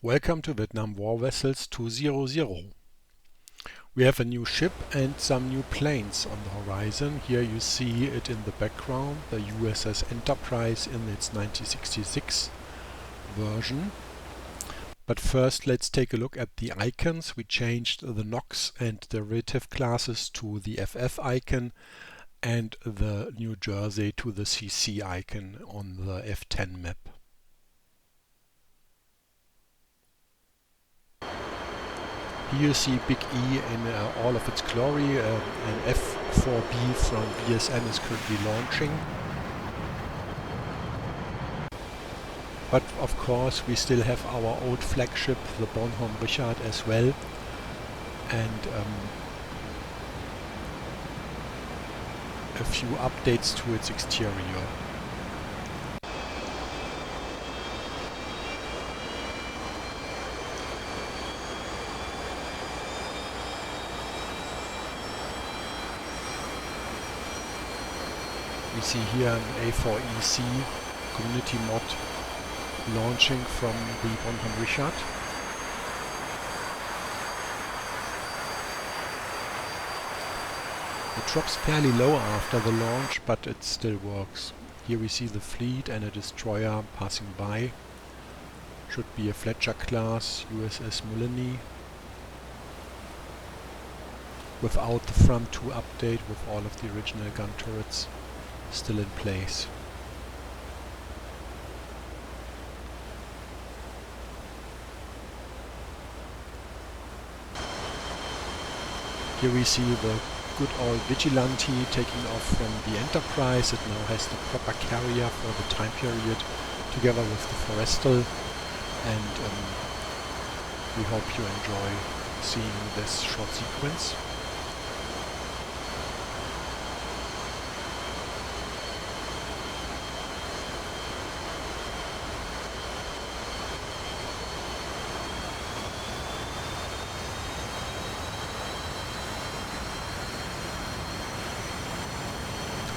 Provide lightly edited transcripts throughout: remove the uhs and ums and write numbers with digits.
Welcome to Vietnam War Vessels 200. We have a new ship and some new planes on the horizon. Here you see it in the background, the USS Enterprise in its 1966 version. But first let's take a look at the icons. We changed the NOx and derivative classes to the FF icon and the New Jersey to the CC icon on the F10 map. Here you see Big E in all of its glory. An F4B from BSN is currently launching. But of course we still have our old flagship, the Bornholm Richard, as well. And a few updates to its exterior. We see here an A4EC community mod launching from the Bornholm Richard. It drops fairly low after the launch, but it still works. Here we see the fleet and a destroyer passing by. Should be a Fletcher class USS Mullany. Without the front 2 update, with all of the original gun turrets still in place. Here we see the good old Vigilante taking off from the Enterprise. It now has the proper carrier for the time period together with the Forrestal, and we hope you enjoy seeing this short sequence.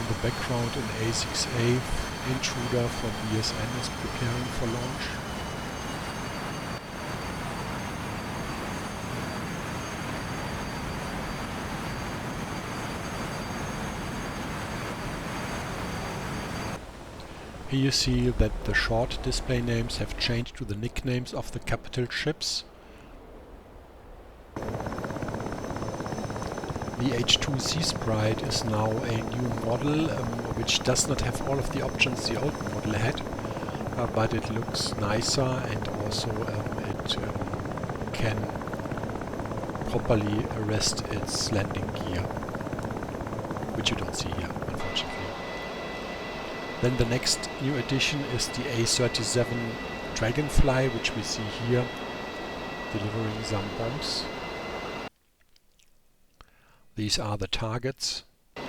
The background in A6A intruder from BSN is preparing for launch. Here you see that the short display names have changed to the nicknames of the capital ships. The H2 Sea Sprite is now a new model which does not have all of the options the old model had, but it looks nicer, and also it can properly arrest its landing gear, which you don't see here, unfortunately. Then the next new addition is the A-37 Dragonfly, which we see here delivering some bombs. These are the targets. You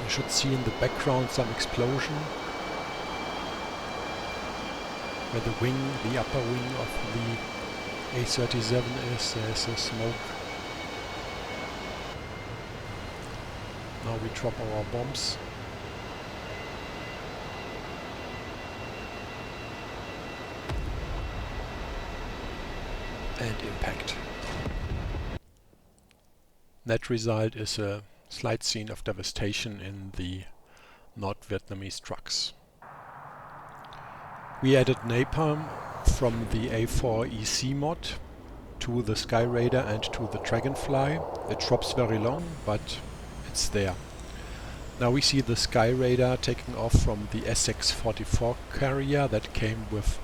should see in the background some explosion where the wing, the upper wing of the A-37 is. There's a smoke. Now we drop our bombs. And impact. Net result is a slight scene of devastation in the North Vietnamese trucks. We added napalm from the A4EC mod to the Skyraider and to the Dragonfly. It drops very long, but it's there. Now we see the Skyraider taking off from the SX-44 carrier that came with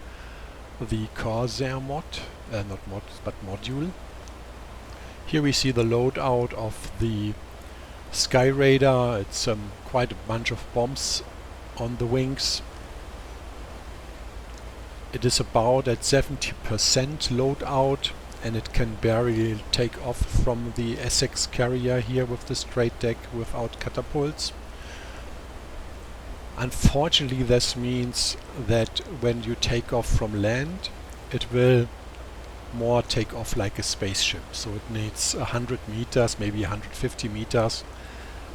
the Corsair mod, not mod, but module. Here we see the loadout of the Skyraider. It's quite a bunch of bombs on the wings. It is about at 70% loadout, and it can barely take off from the Essex carrier here with the straight deck without catapults. Unfortunately, this means that when you take off from land, it will more take off like a spaceship. So it needs 100 meters, maybe 150 meters,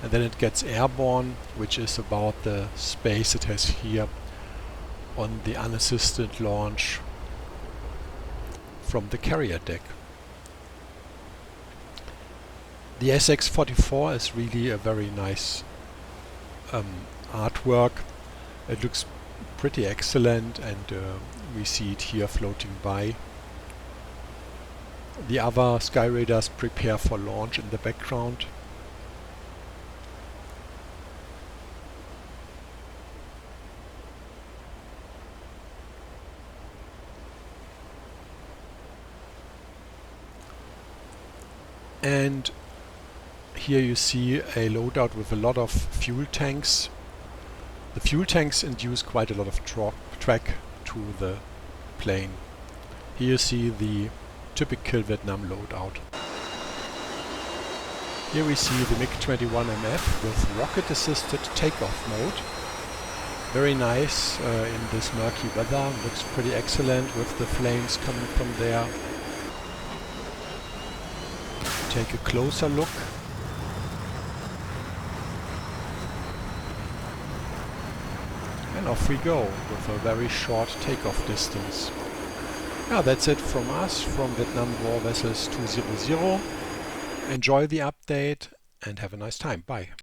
and then it gets airborne, which is about the space it has here on the unassisted launch from the carrier deck. The SX-44 is really a very nice artwork. It looks pretty excellent, and we see it here floating by. The other Skyraiders prepare for launch in the background. And here you see a loadout with a lot of fuel tanks. The fuel tanks induce quite a lot of track to the plane. Here you see the typical Vietnam loadout. Here we see the MiG-21MF with rocket-assisted takeoff mode. Very nice in this murky weather. Looks pretty excellent with the flames coming from there. Take a closer look. And off we go with a very short takeoff distance. Yeah, that's it from us, from Vietnam War Vessels 200. Enjoy the update and have a nice time. Bye.